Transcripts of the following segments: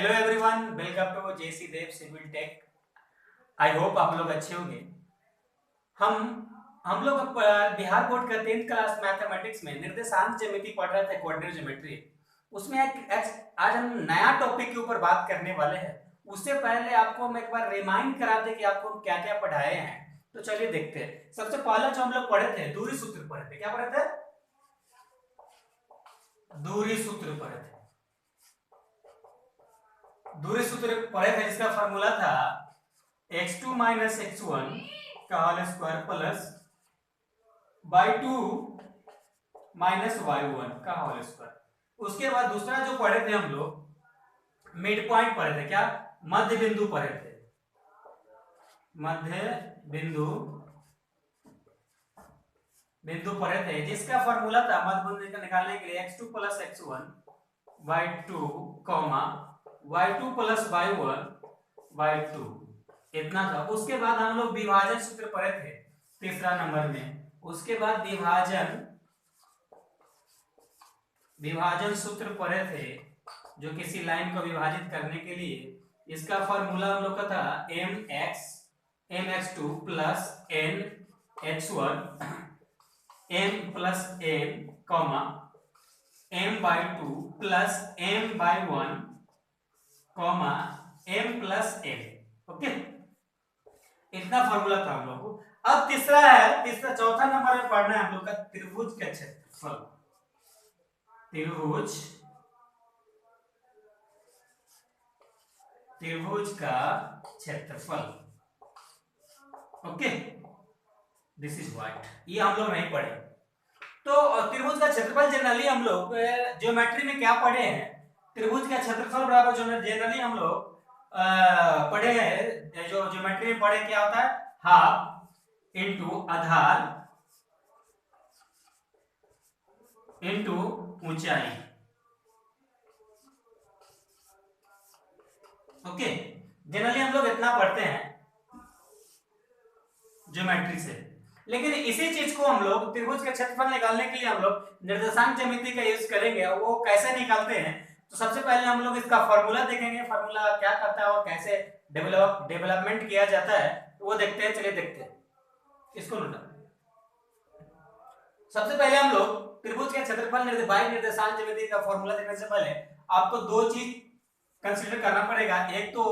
Hello everyone, welcome to JC Dev civil tech. I hope आप लोग अच्छे होंगे। हम लोग बिहार बोर्ड का 10th क्लास मैथमेटिक्स में निर्देशांक ज्यामिति पढ़ रहे थे, कोऑर्डिनेट ज्योमेट्री। उसमें आज हम नया टॉपिक के ऊपर बात करने वाले हैं। उससे पहले आपको हम एक बार रिमाइंड करा दे कि आपको हम क्या क्या पढ़ाए हैं। तो चलिए देखते हैं। सबसे पहला जो हम लोग पढ़े थे, दूरी सूत्र पढ़े थे। क्या पढ़े थे? दूरी सूत्र पढ़े थे। दूरी सूत्र पढ़े थे जिसका फॉर्मूला था x2 माइनस x1 का whole square plus y2 minus y1 का होल स्क्वायर। उसके बाद दूसरा जो पढ़े थे हम लोग, मिड पॉइंट पढ़े थे। क्या? मध्य बिंदु पढ़े थे। मध्य बिंदु पढ़े थे जिसका फॉर्मूला था मध्य बिंदु का निकालने के लिए x2 plus x1 y2 comma y2 plus y1 y2, इतना था। उसके बाद हम लोग विभाजन सूत्र पढ़े थे तीसरा नंबर में। उसके बाद विभाजन सूत्र पढ़े थे जो किसी लाइन को विभाजित करने के लिए। इसका फॉर्मूला हम लोग का था mx2 plus nx1 m plus n comma m/2 plus m/1 comma m plus n। Okay, इतना फॉर्मूला था हम लोग को। अब तीसरा चौथा नंबर में पढ़ना है हम लोग का त्रिभुज का क्षेत्रफल। त्रिभुज का क्षेत्रफल। Okay, this is what. ये हम लोग नहीं पढ़े। तो त्रिभुज का क्षेत्रफल जनरली हम लोग ज्योमेट्री में क्या पढ़े हैं? त्रिभुज का क्षेत्रफल बराबर जनरली हम लोग पढ़े हैं। जो ज्योमेट्री में पढ़े क्या होता है? हाफ इंटू आधार इंटू ऊंचाई। ओके, जनरली हम लोग इतना पढ़ते हैं ज्योमेट्री से। लेकिन इसी चीज को हम लोग त्रिभुज का क्षेत्रफल निकालने के लिए हम लोग निर्देशांक ज्यामिति का यूज करेंगे। वो कैसे निकालते हैं? तो सबसे पहले हम लोग इसका फॉर्मूला देखेंगे, फॉर्मूला क्या करता है और कैसे डेवलपमेंट किया जाता है वो देखते हैं। चलिए देखते हैं इसको। सबसे पहले हम लोग त्रिभुज के क्षेत्रफल बाई निर्देशांक ज्यामिति का फॉर्मूला देखने से पहले आपको दो चीज कंसीडर करना पड़ेगा। एक तो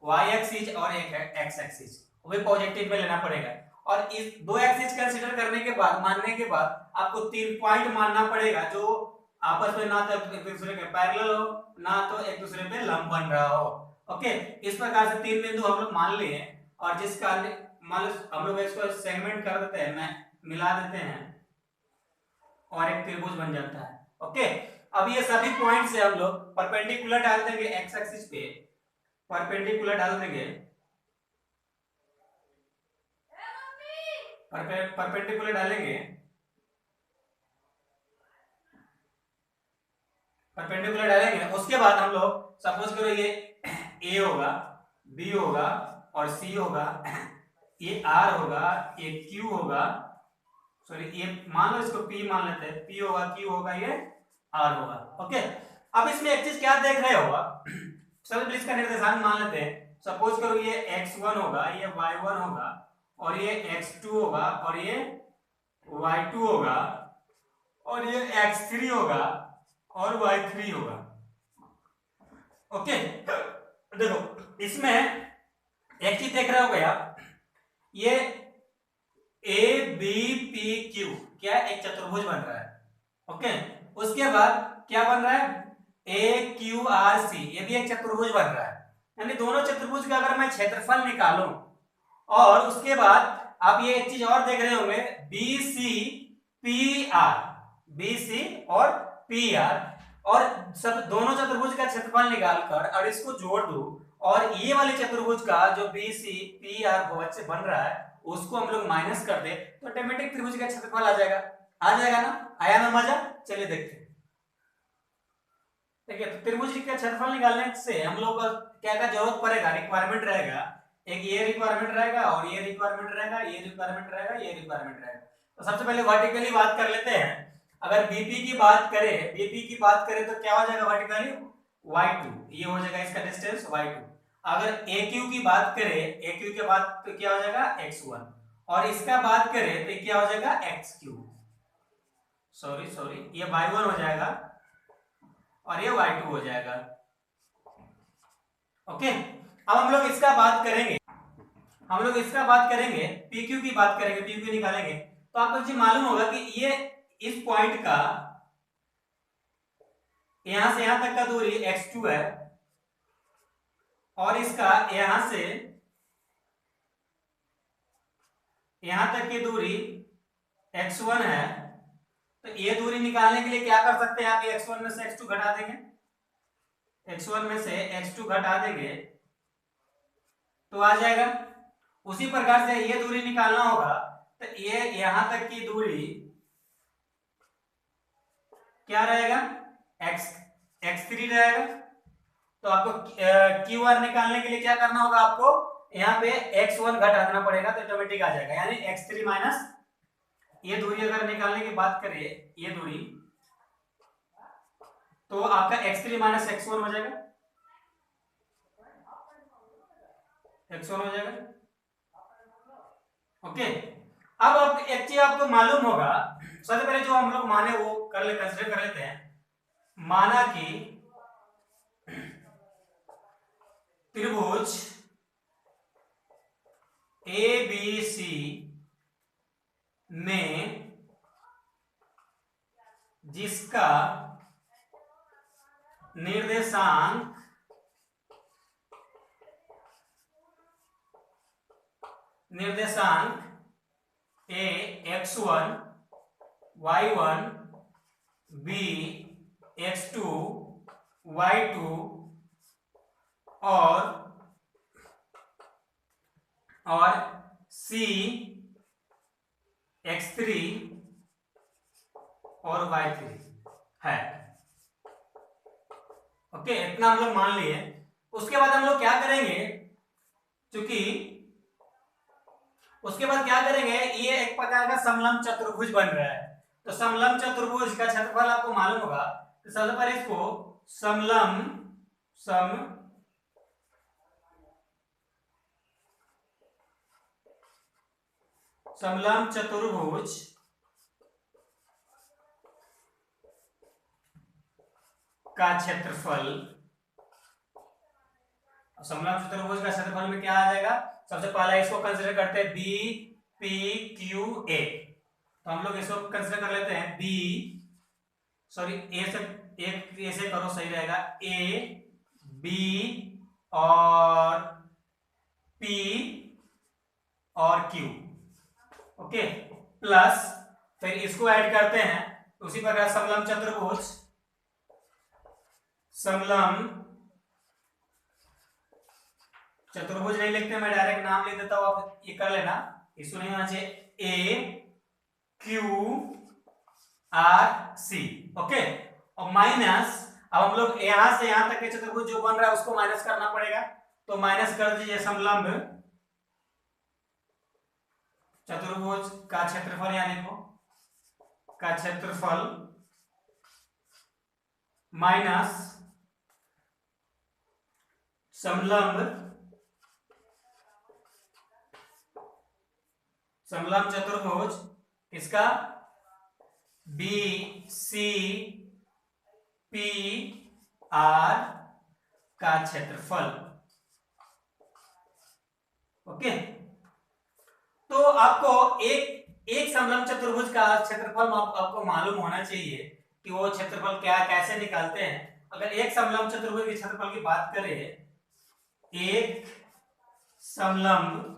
y एक्सिस और एक x एक्सिस, वो पॉजिटिव में लेना पड़ेगा। और इस दो एक्सिस कंसीडर करने के बाद, मानने के बाद आपको 3 पॉइंट मानना पड़ेगा जो आपस में ना तो एक दूसरे के पैरेलल हो, ना तो एक दूसरे पे लंब बन रहा हो। ओके, इस प्रकार से 3 बिंदु हम लोग मान लिए और जिसका मान हम लोग इसको सेगमेंट कर देते हैं, मैं मिला देते हैं और एक त्रिभुज बन जाता है। ओके, अब ये सभी पॉइंट से हम लोग परपेंडिकुलर डाल देंगे x एक्सिस पे, परपेंडिकुलर डाल देंगे, परपेंडिकुलर डालेंगे, परपेंडिकुलर डालेंगे। उसके बाद हम लोग सपोज करो ये a होगा, b होगा और c होगा, ये r होगा, ये q होगा, सॉरी ये मान लो इसको p मान लेते हैं, p होगा, q होगा, ये r होगा। ओके, अब इसमें एक चीज क्या देख रहे होगा, चलो इसका निर्देशांक मान लेते हैं। सपोज करो ये x1 होगा, ये y1 होगा और ये x2 होगा और ये y2 होगा और ये x3 होगा और y3 होगा। ओके, देखो इसमें एक चीज देख रहे हो गया, ये ए बी पी क्यू क्या एक चतुर्भुज बन रहा है। ओके, उसके बाद क्या बन रहा है? ए क्यू आर सी, ये भी एक चतुर्भुज बन रहा है। यानी दोनों चतुर्भुज का अगर मैं क्षेत्रफल निकालूं और उसके बाद आप ये एक चीज और देख रहे होंगे, B C P R, B C और पी आर, और सब दोनों चतुर्भुज का क्षेत्रफल निकालकर और इसको जोड़ दो और ये वाले चतुर्भुज का जो बी सी पी आर से बन रहा है उसको हम लोग माइनस कर दे तो ऑटोमेटिक त्रिभुज का क्षेत्रफल आ जाएगा। आ जाएगा ना? आया ना मजा? चलिए देखते हैं। ठीक है, तो त्रिभुज का क्षेत्रफल निकालने से हम लोग क्या का जरूरत पड़ेगा, रिक्वायरमेंट रहेगा। एक ये रिक्वायरमेंट रहेगा और ये रिक्वायरमेंट रहेगा, ये रिक्वायरमेंट रहेगा, ये रिक्वायरमेंट रहेगा। तो सबसे पहले वर्टिकली बात कर लेते हैं। अगर बीपी की बात करें तो क्या हो जाएगा वर्टिकली? y2, ये हो जाएगा इसका डिस्टेंस y2। अगर AQ की बात करें, AQ के बाद तो क्या हो जाएगा x1, और इसका बात करें तो क्या हो जाएगा x3, सॉरी ये y1 हो जाएगा और ये y2 हो जाएगा। ओके, अब हम लोग इसका बात करेंगे, PQ की बात करेंगे, PQ निकालेंगे। तो आपको जी मालूम होगा कि ये इस पॉइंट का यहां से यहां तक का दूरी x2 है, और इसका यहां से यहां तक की दूरी x1 है। तो ये दूरी निकालने के लिए क्या कर सकते हैं, आप x1 में से x2 घटा देंगे, x1 में से x2 घटा देंगे तो आ जाएगा। उसी प्रकार से ये दूरी निकालना होगा, तो ये यहां तक की दूरी क्या रहेगा, x3 रहेगा। तो आपको QR निकालने के लिए क्या करना होगा, आपको यहाँ पे x1 घटा देना पड़ेगा, तो ऑटोमेटिक आ जाएगा, यानी x3 माइनस ये दूरी अगर निकालने की बात करें, ये दूरी, तो आपका x3 माइनस x1 हो जाएगा, x1 हो जाएगा। ओके, अब एक चीज आपको मालूम होगा, सबसे पहले जो हम लोग माने वो कंसिडर कर लेते हैं। माना कि त्रिभुज ABC में जिसका निर्देशांक A x1 y1 B x2 y2 और C x3 और y3 है। ओके, इतना हम लोग मान लिए। उसके बाद हम लोग क्या करेंगे, क्योंकि उसके बाद क्या करेंगे, ये एक प्रकार का समलंब चतुर्भुज बन रहा है। तो समलंब चतुर्भुज का क्षेत्रफल आपको मालूम होगा, तो सबसे पहले इसको समलंब चतुर्भुज का क्षेत्रफल, समलंब चतुर्भुज का क्षेत्रफल में क्या आ जाएगा, सबसे पहला इसको कंसीडर करते हैं BPQA। तो हम लोग इसको कंसीडर कर लेते हैं ए से करो, सही रहेगा, A B और P और Q। ओके, प्लस फिर इसको ऐड करते हैं, उसी प्रकार समलंब चतुर्भुज नहीं लिखते, मैं डायरेक्ट नाम लिख देता हूं, आप ये कर लेना, इसको नहीं होना चाहिए AQRC। ओके, और माइनस, अब हम लोग यहां से यहां तक के चतुर्भुज जो बन रहा है उसको माइनस करना पड़ेगा, तो माइनस कर दीजिए समलंब चतुर्भुज का क्षेत्रफल, यानी का क्षेत्रफल माइनस समलंब चतुर्भुज इसका BCPR का क्षेत्रफल। ओके, तो आपको एक समलंब चतुर्भुज का क्षेत्रफल आपको मालूम होना चाहिए कि वो क्षेत्रफल क्या कैसे निकालते हैं। अगर एक समलंब चतुर्भुज के क्षेत्रफल की बात करें, एक समलंब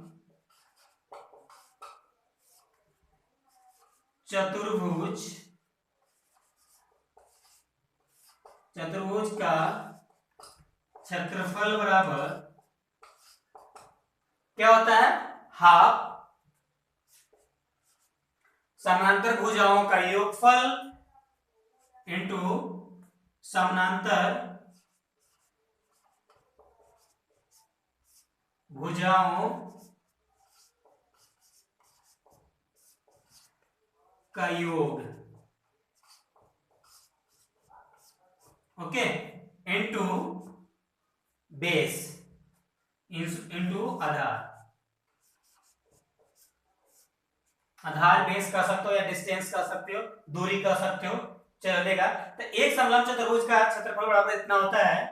चतुर्भुज का क्षेत्रफल बराबर क्या होता है, हाफ समानांतर भुजाओं का योगफल इंटू समानांतर भुजाओं का योग। ओके, इंटू बेस इंटू आधार। आधार बेस कह सकते हो या डिस्टेंस कह सकते हो, दूरी कह सकते हो, चलेगा। तो एक समलंब चतुर्भुज का क्षेत्रफल बराबर इतना होता है।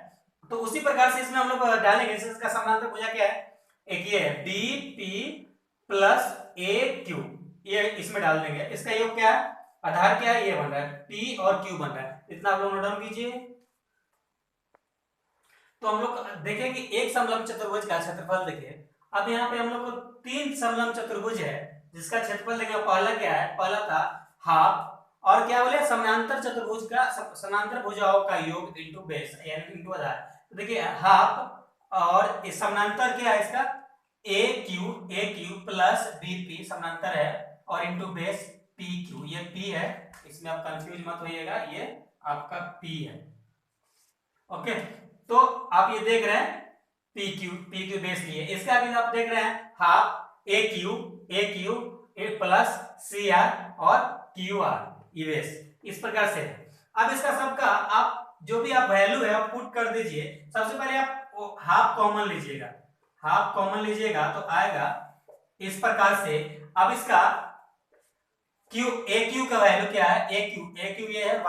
तो उसी प्रकार से इसमें हम लोग डालेंगे, इसका समानांतर भुजा क्या है, एक ये है बी पी प्लस ए क्यू, ये इसमें डाल देंगे। इसका योग क्या है, आधार क्या है, ये बन रहा है पी और क्यू बन रहा है, इतना आप लोग नोट डाउन कीजिए। तो हम लोग देखें कि एक समलंब चतुर्भुज का क्षेत्रफल देखिए। अब यहाँ पे हम लोग को तीन समलंब चतुर्भुज है जिसका क्षेत्रफल देखिए। पहला क्या है, पहला था हाफ, और क्या बोले समानांतर चतुर्भुज का समानांतर भुजाओं का योग इनटू बेस यानी इनटू आधार। तो देखिए हाफ और इस समानांतर क्या है इसका ए क्यू प्लस बी पी समानांतर है, और इनटू बेस पी क्यू, ये पी है, इसमें आप कंफ्यूज मत होइएगा, ये आपका पी है। ओके, तो आप ये देख रहे हैं पी क्यू बेस लिए। इसका भी आप देख रहे हैं हाफ ए क्यू प्लस सी आर और क्यू आर, ये बेस इस प्रकार से है। अब इसका सबका आप जो भी आप वैल्यू है आप पुट कर दीजिए। सबसे पहले आप हाफ कॉमन लीजिएगा, हाफ कॉमन लीजिएगा तो आएगा इस प्रकार से। अब इसका क्यू ए क्यू का वैल्यू क्या है, ए क्यू ये है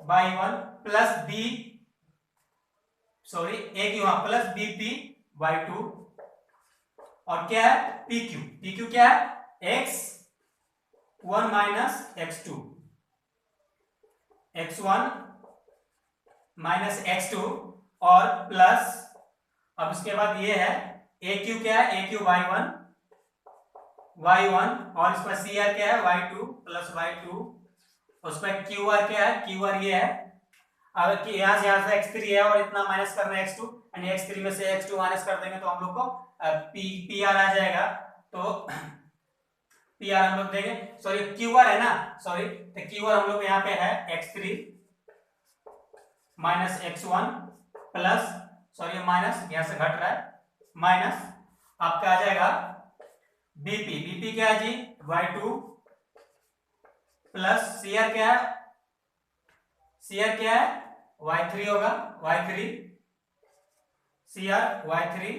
y1 plus B sorry A Q plus B P y2, और क्या है पी क्यू क्या है x1 minus x2, x1 minus x2 और प्लस, अब इसके बाद ये है ए क्यू क्या है, ए क्यू y1 और इसका सी आर क्या है y2 प्लस y2, उसमें क्यू आर क्या है, क्यू आर ये है। अब यहाँ से x3 है और इतना माइनस करना है x2, यानी x3 में से x2 माइनस कर देंगे तो हम लोग को पी आर आ जाएगा। तो पी आर हम लोग देंगे, सॉरी क्यू आर है ना, सॉरी तो क्यू आर हम लोग यहाँ पे है x3 minus x1 plus, sorry minus यहाँ से घट रहा है, माइनस आपका आ जाएगा बीपी क्या है जी y2 प्लस सीआर क्या है, सीआर क्या है y3 होगा, y3 सीआर y3,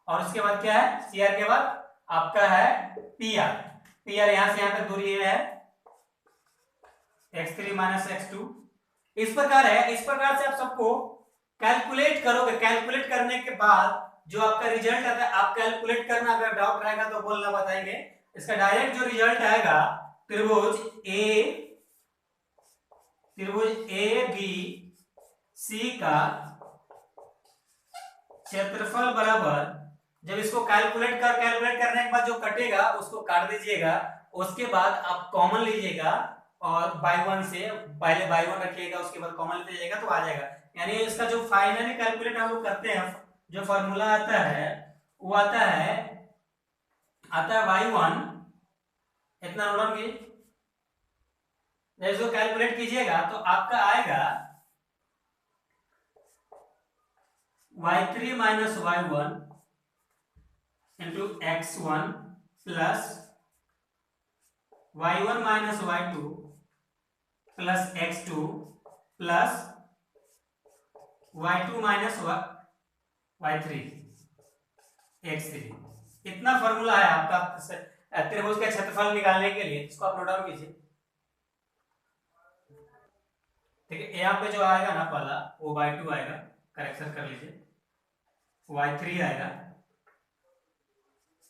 और उसके बाद क्या है सीआर के बाद आपका है पीआर यहां से यहां तक दूरी है x3 माइनस x2। इस प्रकार है, इस प्रकार से आप सबको कैलकुलेट करोगे। कैलकुलेट करने के बाद जो आपका रिजल्ट आता है, आप कैलकुलेट करना, अगर डाउट रहेगा तो बोलना, बताएंगे। इसका डायरेक्ट जो रिजल्ट आएगा त्रिभुज ए बी सी का क्षेत्रफल बराबर, जब इसको कैलकुलेट करने के बाद जो कटेगा उसको काट दीजिएगा, उसके बाद आप कॉमन लीजिएगा और बाई वन से पहले बाई वन रखिएगा, उसके बाद कॉमन लेते जाइएगा तो आ जाएगा। यानी इसका जो फाइनली कैलकुलेट हम लोग करते हैं, जो फॉर्मूला आता है वो आता है y1, इतना नोट डाउन कीजिए। जब इसको कैलकुलेट कीजिएगा तो आपका आएगा y3 minus y1 into x1 plus y1 minus y2 plus x2 plus y2 minus y3 x3। इतना फॉर्मूला है आपका त्रिभुज का क्षेत्रफल निकालने के लिए, इसको आप नोट डाउन कीजिए। ठीक है, यहाँ पे जो आएगा ना पहला वो y2 आएगा, करेक्शन कर लीजिए, y3 आएगा,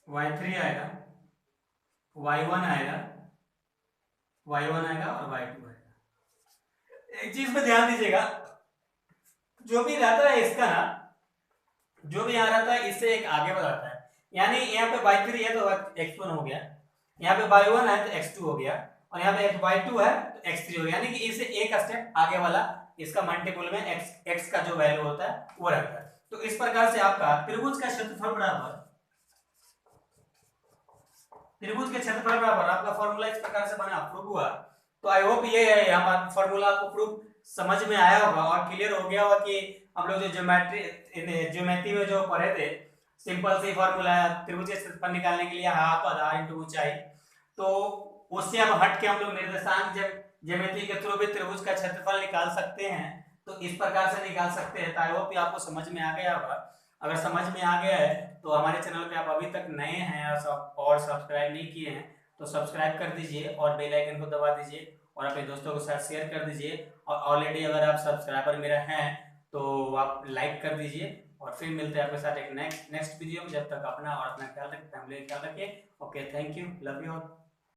y3 आएगा, y1 आएगा, y1 आएगा और y2 आएगा। एक चीज पे ध्यान दीजिएगा, जो भी रहता है इसका ना, जो भी यहाँ रहता है इससे एक आगे बढ़ाता है। यानी यहाँ पे y3 है तो x1 हो गया, यहाँ पे y1 है तो x2 हो गया, और यहाँ पे y2 है तो x3 हो गया। यानी कि इससे एक स्टेप आगे वाला इसका मल्टीपल में x का जो वैल्यू होता है वो रहता है। तो इस प्रकार से आपका त्रिभुज का क्षेत्रफल बराबर, त्रिभुज के क्षेत्रफल बराबर आपका फॉर्मूला इस प्रकार से बना, प्रूव हुआ। तो आई होप ये है हमारा फॉर्मूला आपको प्रूफ समझ में आया होगा और क्लियर हो गया होगा कि हम लोग जो ज्योमेट्री में जो पढ़े थे, सिंपल सी फॉर्मूला त्रिभुज के क्षेत्रफल निकालने के लिए हाफ आधार इंटू ऊंचाई, तो उससे अब हट के हम लोग निर्देशांक जब ज्योमेट्री के थ्रू भी त्रिभुज का क्षेत्रफल निकाल सकते हैं, तो इस प्रकार से निकाल सकते हैं। तो आई होप आपको समझ में आ गया होगा। अगर समझ में आ गया है तो हमारे चैनल पे आप अभी तक नए हैं और सब्सक्राइब नहीं किए हैं तो सब्सक्राइब कर दीजिए और बेल आइकन को दबा दीजिए और अपने दोस्तों के साथ शेयर कर दीजिए। और ऑलरेडी अगर आप सब्सक्राइबर मेरा हैं तो आप लाइक कर दीजिए। और फिर मिलते हैं आपके साथ एक नेक्स्ट वीडियो में। जब तक अपना और अपना ख्याल रखें, फैमिली का ख्याल रखिए। Okay, thank you, love you all.